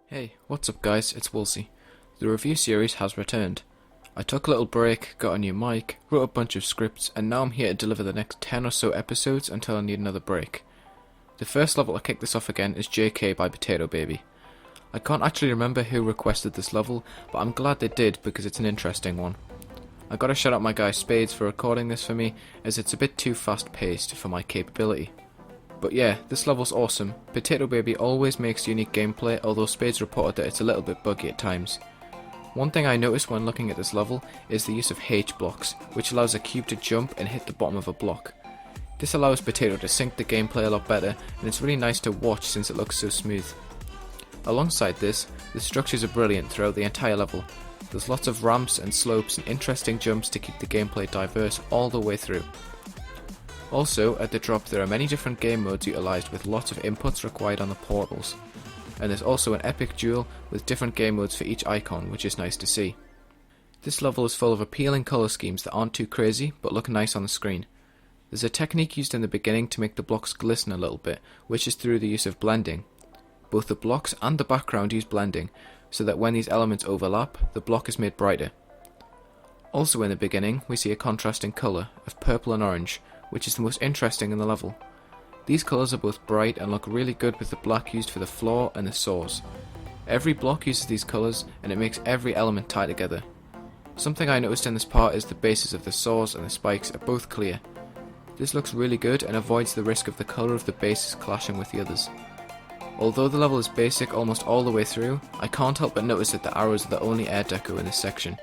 Hey, what's up guys, it's Woolsey. The review series has returned. I took a little break, got a new mic, wrote a bunch of scripts, and now I'm here to deliver the next 10 or so episodes until I need another break. The first level to kick this off again is JK by PotatoBaby. I can't actually remember who requested this level, but I'm glad they did because it's an interesting one. I gotta shout out my guy Spades for recording this for me, as it's a bit too fast paced for my capability. But yeah, this level's awesome. PotatoBaby always makes unique gameplay, although Spades reported that it's a little bit buggy at times. One thing I noticed when looking at this level is the use of H blocks, which allows a cube to jump and hit the bottom of a block. This allows Potato to sync the gameplay a lot better, and it's really nice to watch since it looks so smooth. Alongside this, the structures are brilliant throughout the entire level. There's lots of ramps and slopes and interesting jumps to keep the gameplay diverse all the way through. Also, at the drop there are many different game modes utilised with lots of inputs required on the portals. And there's also an epic duel with different game modes for each icon, which is nice to see. This level is full of appealing colour schemes that aren't too crazy, but look nice on the screen. There's a technique used in the beginning to make the blocks glisten a little bit, which is through the use of blending. Both the blocks and the background use blending, so that when these elements overlap, the block is made brighter. Also in the beginning, we see a contrasting colour of purple and orange, which is the most interesting in the level. These colours are both bright and look really good with the black used for the floor and the saws. Every block uses these colours and it makes every element tie together. Something I noticed in this part is the bases of the saws and the spikes are both clear. This looks really good and avoids the risk of the colour of the bases clashing with the others. Although the level is basic almost all the way through, I can't help but notice that the arrows are the only air deco in this section.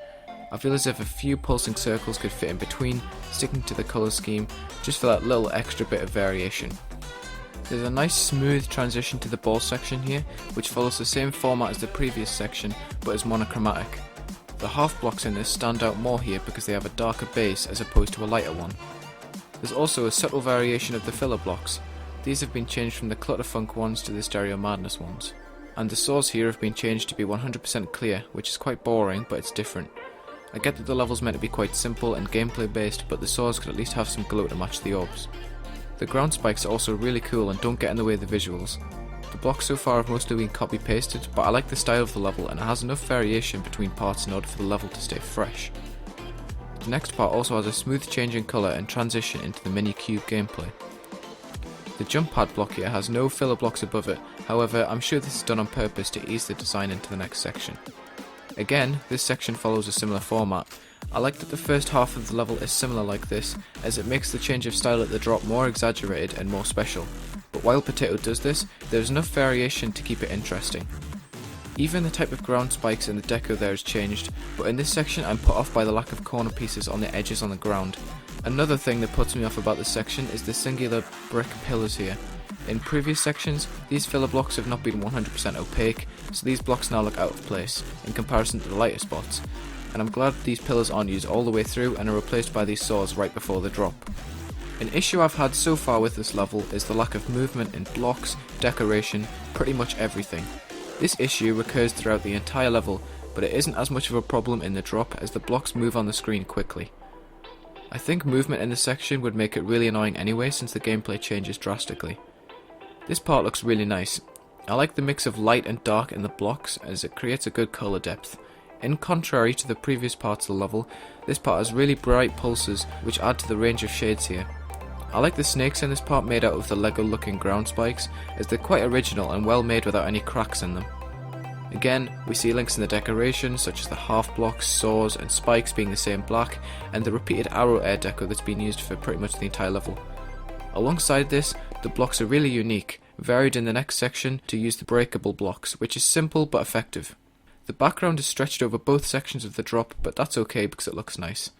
I feel as if a few pulsing circles could fit in between, sticking to the colour scheme, just for that little extra bit of variation. There's a nice smooth transition to the ball section here, which follows the same format as the previous section, but is monochromatic. The half blocks in this stand out more here because they have a darker base as opposed to a lighter one. There's also a subtle variation of the filler blocks. These have been changed from the Clutterfunk ones to the Stereo Madness ones. And the saws here have been changed to be 100% clear, which is quite boring, but it's different. I get that the level's meant to be quite simple and gameplay based, but the saws could at least have some glow to match the orbs. The ground spikes are also really cool and don't get in the way of the visuals. The blocks so far have mostly been copy pasted, but I like the style of the level and it has enough variation between parts in order for the level to stay fresh. The next part also has a smooth change in colour and transition into the mini cube gameplay. The jump pad block here has no filler blocks above it, however I'm sure this is done on purpose to ease the design into the next section. Again, this section follows a similar format. I like that the first half of the level is similar like this, as it makes the change of style at the drop more exaggerated and more special. But while Potato does this, there is enough variation to keep it interesting. Even the type of ground spikes in the deco there is changed, but in this section I'm put off by the lack of corner pieces on the edges on the ground. Another thing that puts me off about this section is the singular brick pillars here. In previous sections, these filler blocks have not been 100% opaque, so these blocks now look out of place, in comparison to the lighter spots, and I'm glad these pillars aren't used all the way through and are replaced by these saws right before the drop. An issue I've had so far with this level is the lack of movement in blocks, decoration, pretty much everything. This issue recurs throughout the entire level, but it isn't as much of a problem in the drop as the blocks move on the screen quickly. I think movement in this section would make it really annoying anyway since the gameplay changes drastically. This part looks really nice. I like the mix of light and dark in the blocks as it creates a good colour depth. In contrary to the previous parts of the level, this part has really bright pulses which add to the range of shades here. I like the snakes in this part made out of the Lego looking ground spikes, as they're quite original and well made without any cracks in them. Again, we see links in the decoration such as the half blocks, saws and spikes being the same black, and the repeated arrow air deco that's been used for pretty much the entire level. Alongside this, the blocks are really unique, varied in the next section to use the breakable blocks, which is simple but effective. The background is stretched over both sections of the drop, but that's okay because it looks nice.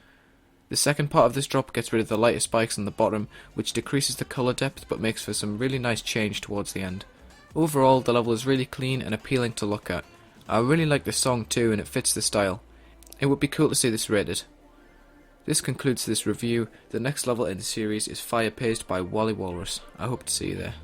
The second part of this drop gets rid of the lighter spikes on the bottom, which decreases the colour depth but makes for some really nice change towards the end. Overall, the level is really clean and appealing to look at. I really like the song too and it fits the style. It would be cool to see this rated. This concludes this review. The next level in the series is Fire Paced by Wally Walrus. I hope to see you there.